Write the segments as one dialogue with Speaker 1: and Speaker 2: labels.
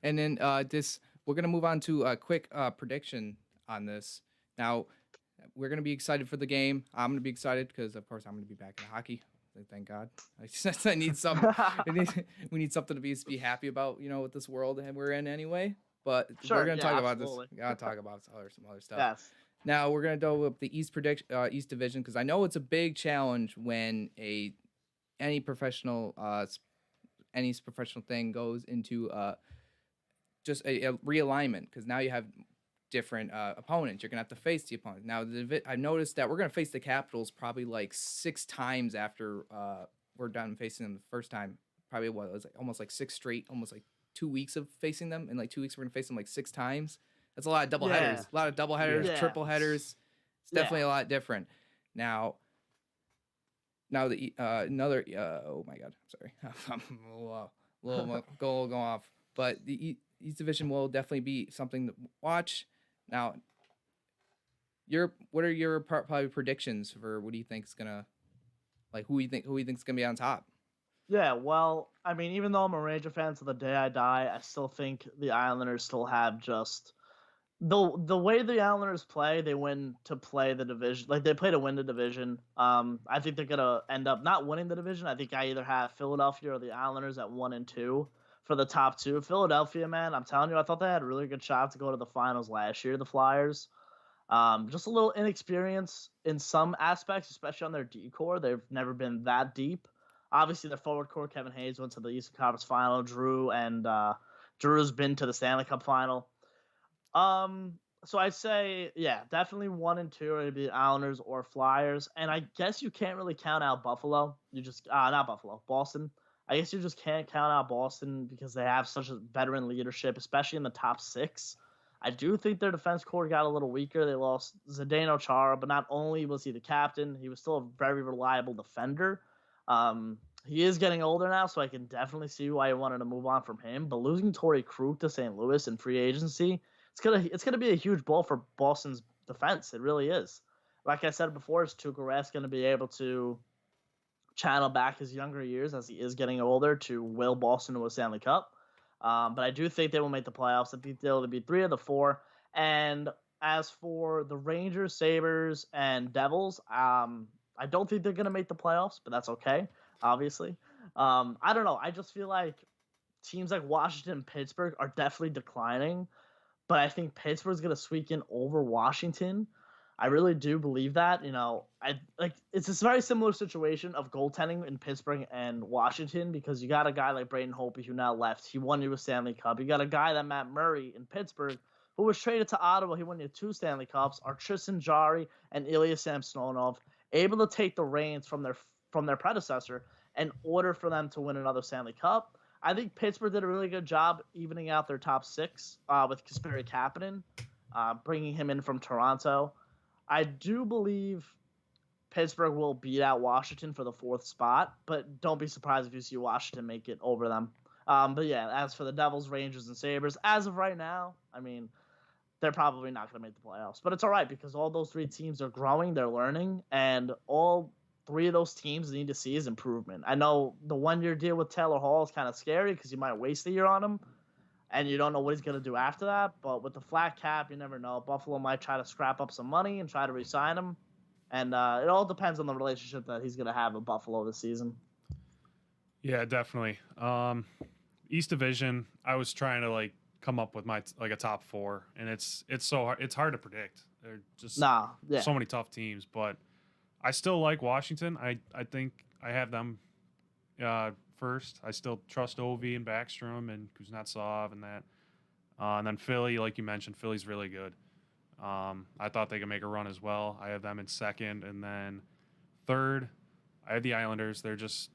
Speaker 1: And then we're gonna move on to a quick prediction on this. Now, we're gonna be excited for the game. I'm gonna be excited because, of course, I'm gonna be back in hockey. Thank God. I need some. We need something to be happy about, with this world that we're in anyway. But we're
Speaker 2: Sure.
Speaker 1: gonna
Speaker 2: Yeah.
Speaker 1: talk about this.
Speaker 2: Absolutely.
Speaker 1: We gotta talk about some other stuff.
Speaker 2: Yes.
Speaker 1: Now we're gonna go with the East Division because I know it's a big challenge when any professional any professional thing goes into just a realignment because now you have different opponents. You're gonna have to face the opponent. Now I noticed that we're gonna face the Capitals probably like 6 times after we're done facing them the first time. Probably what it was like, almost like six straight, almost like 2 weeks of facing them. In like 2 weeks, we're gonna face them like 6 times. That's a lot of double
Speaker 2: Yeah.
Speaker 1: headers. A lot of double headers,
Speaker 3: Yeah.
Speaker 2: Yeah.
Speaker 1: triple headers. It's
Speaker 2: Yeah.
Speaker 1: definitely a lot different. Now, the another oh my god, sorry, I'm a little go off, but the East Division will definitely be something to watch. Now, what are your probably predictions for what do you think is gonna like who you think is gonna be on top?
Speaker 2: Yeah, well, I mean, even though I'm a Ranger fan to the day I die, I still think the Islanders still have just the way the Islanders play. They win to play the division, like they play to win the division. I think they're gonna end up not winning the division. I think I either have Philadelphia or the Islanders at 1 and 2 for the top two. Philadelphia, man, I'm telling you, I thought they had a really good shot to go to the finals last year. The Flyers. Just a little inexperience in some aspects, especially on their D core. They've never been that deep. Obviously, their forward core, Kevin Hayes, went to the Eastern Conference Final. Drew's been to the Stanley Cup Final. So I'd say, yeah, definitely 1 and 2 would be Islanders or Flyers, and I guess you can't really count out Buffalo. You just not Buffalo, Boston. I guess you just can't count out Boston because they have such a veteran leadership, especially in the top six. I do think their defense core got a little weaker. They lost Zdeno Chara, but not only was he the captain, he was still a very reliable defender. He is getting older now, so I can definitely see why he wanted to move on from him. But losing Torrey Krug to St. Louis in free agency, it's gonna be a huge blow for Boston's defense. It really is. Like I said before, is Tuukka Rask going to be able to channel back his younger years as he is getting older to will Boston to a Stanley Cup? But I do think they will make the playoffs. I think they'll be 3 of the 4. And as for the Rangers, Sabres, and Devils, I don't think they're going to make the playoffs, but that's okay, obviously. I don't know. I just feel like teams like Washington and Pittsburgh are definitely declining, but I think Pittsburgh's going to squeak in over Washington. I really do believe that. It's this very similar situation of goaltending in Pittsburgh and Washington because you got a guy like Braden Holtby who now left. He won you a Stanley Cup. You got a guy that Matt Murray in Pittsburgh who was traded to Ottawa. He won you 2 Stanley Cups. Are Tristan Jarry and Ilya Samsonov able to take the reins from their predecessor in order for them to win another Stanley Cup? I think Pittsburgh did a really good job evening out their top six with Kasperi Kapanen, bringing him in from Toronto. I do believe Pittsburgh will beat out Washington for the 4th spot, but don't be surprised if you see Washington make it over them. But yeah, as for the Devils, Rangers, and Sabres, as of right now, I mean, they're probably not going to make the playoffs. But it's all right because all those 3 teams are growing, they're learning, and all 3 of those teams need to see is improvement. I know the 1-year deal with Taylor Hall is kind of scary because you might waste a year on him, and you don't know what he's going to do after that. But with the flat cap, you never know. Buffalo might try to scrap up some money and try to re-sign him. And it all depends on the relationship that he's going to have with Buffalo this season.
Speaker 3: Yeah, definitely. East Division, I was trying to come up with my a top 4, and it's so hard. It's hard to predict. They're just so many tough teams, but I still like Washington. I think I have them first. I still trust Ovi and Backstrom and Kuznetsov and that. And then Philly, like you mentioned, Philly's really good. I thought they could make a run as well. I have them in second. And then third, I have the Islanders. They're just,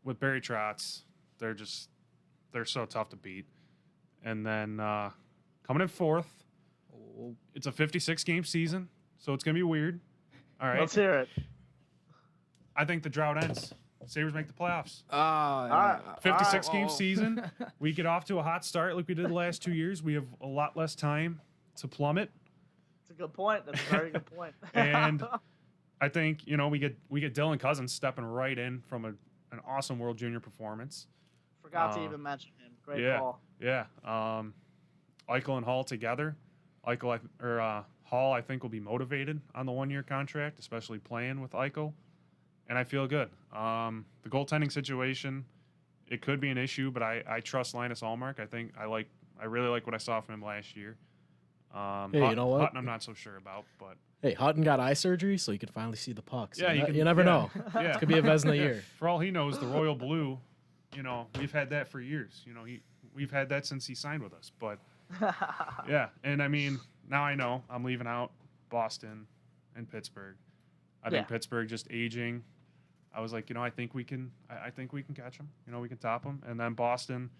Speaker 3: with Barry Trotz, they're so tough to beat. And then coming in fourth, it's a 56-game season, so it's going to be weird. All right.
Speaker 2: Let's hear it.
Speaker 3: I think the drought ends. Sabres make the playoffs.
Speaker 1: All
Speaker 2: right.
Speaker 3: 56-game season. We get off to a hot start like we did the last 2 years. We have a lot less time to plummet.
Speaker 2: That's a good point. That's a very good point.
Speaker 3: And I think, we get Dylan Cousins stepping right in from an awesome World Junior performance.
Speaker 2: Forgot to even mention him. Great
Speaker 3: yeah,
Speaker 2: call.
Speaker 3: Yeah. Eichel and Hall together. Hall, I think, will be motivated on the 1-year contract, especially playing with Eichel. And I feel good. The goaltending situation, it could be an issue, but I trust Linus Ullmark. I really like what I saw from him last year.
Speaker 4: Hey, you know what?
Speaker 3: Hutton, I'm not so sure about, but
Speaker 4: hey, Hutton got eye surgery, so you can finally see the pucks.
Speaker 3: Yeah,
Speaker 4: you never know.
Speaker 3: Yeah,
Speaker 4: It could be a Vezina year.
Speaker 3: For all he knows, the Royal Blue, we've had that for years. We've had that since he signed with us. But yeah, and I mean, now I know I'm leaving out Boston and Pittsburgh. I think Pittsburgh just aging. I was like, I think we can catch them. We can top them. And then Boston,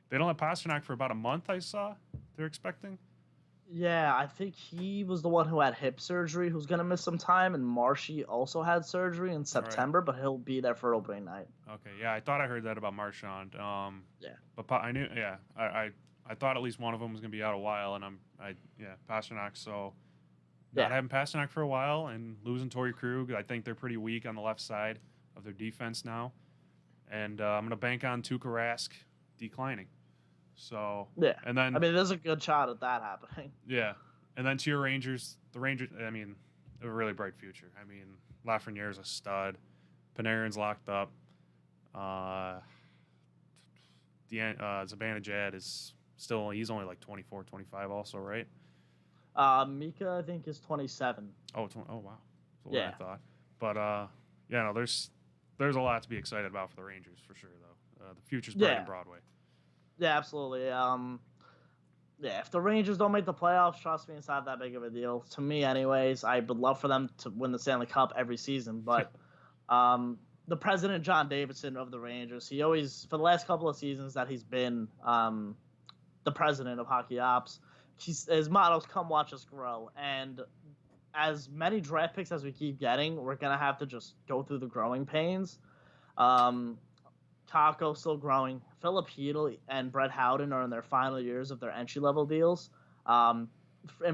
Speaker 3: they don't have Pasternak for about a month. I saw they're expecting.
Speaker 2: Yeah, I think he was the one who had hip surgery, who's gonna miss some time, and Marshy also had surgery in September, but he'll be there for opening night.
Speaker 3: Okay, yeah, I thought I heard that about Marchand.
Speaker 2: Yeah,
Speaker 3: but I knew, I thought at least one of them was gonna be out a while, and Pasternak. So not having Pasternak for a while and losing Torrey Krug, I think they're pretty weak on the left side of their defense now, and I'm gonna bank on Tuukka Rask declining. So and then
Speaker 2: I mean, there's a good shot at that happening.
Speaker 3: Yeah, and then to your Rangers, the Rangers. I mean, they have a really bright future. I mean, Lafreniere's a stud. Panarin's locked up. Zibanejad is still. He's only like 24, 25 also, right?
Speaker 2: Mika, I think, is 27.
Speaker 3: Oh, wow. That's what I thought. But there's a lot to be excited about for the Rangers for sure, though. The future's bright in Broadway.
Speaker 2: Yeah, absolutely. If the Rangers don't make the playoffs, trust me, it's not that big of a deal. To me, anyways, I would love for them to win the Stanley Cup every season. But the president, John Davidson of the Rangers, he always, for the last couple of seasons that he's been the president of Hockey Ops, his motto is "Come watch us grow." And as many draft picks as we keep getting, we're going to have to just go through the growing pains. Taco still growing. Philip Hedl and Brett Howden are in their final years of their entry-level deals. In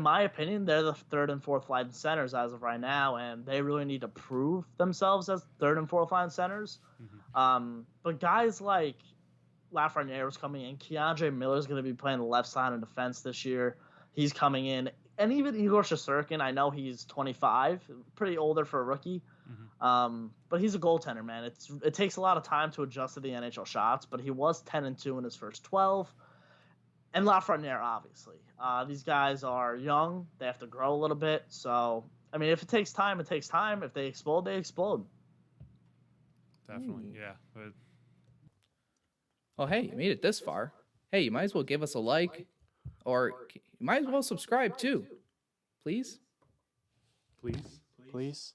Speaker 2: my opinion, they're the third and fourth line centers as of right now, and they really need to prove themselves as third and fourth line centers. Mm-hmm. But guys like Lafreniere is coming in. Keandre Miller is going to be playing the left side of defense this year. He's coming in. And even Igor Shesterkin, I know he's 25, pretty older for a rookie. Mm-hmm. But he's a goaltender, man. It takes a lot of time to adjust to the NHL shots, but he was 10-2 in his first 12. And Lafreniere, obviously. These guys are young. They have to grow a little bit. So, I mean, if it takes time, it takes time. If they explode, they explode.
Speaker 3: Definitely, yeah. But...
Speaker 1: Oh, hey, you made it this far. Hey, you might as well give us a like, or you might as well subscribe too. Please?
Speaker 3: Please?
Speaker 4: Please?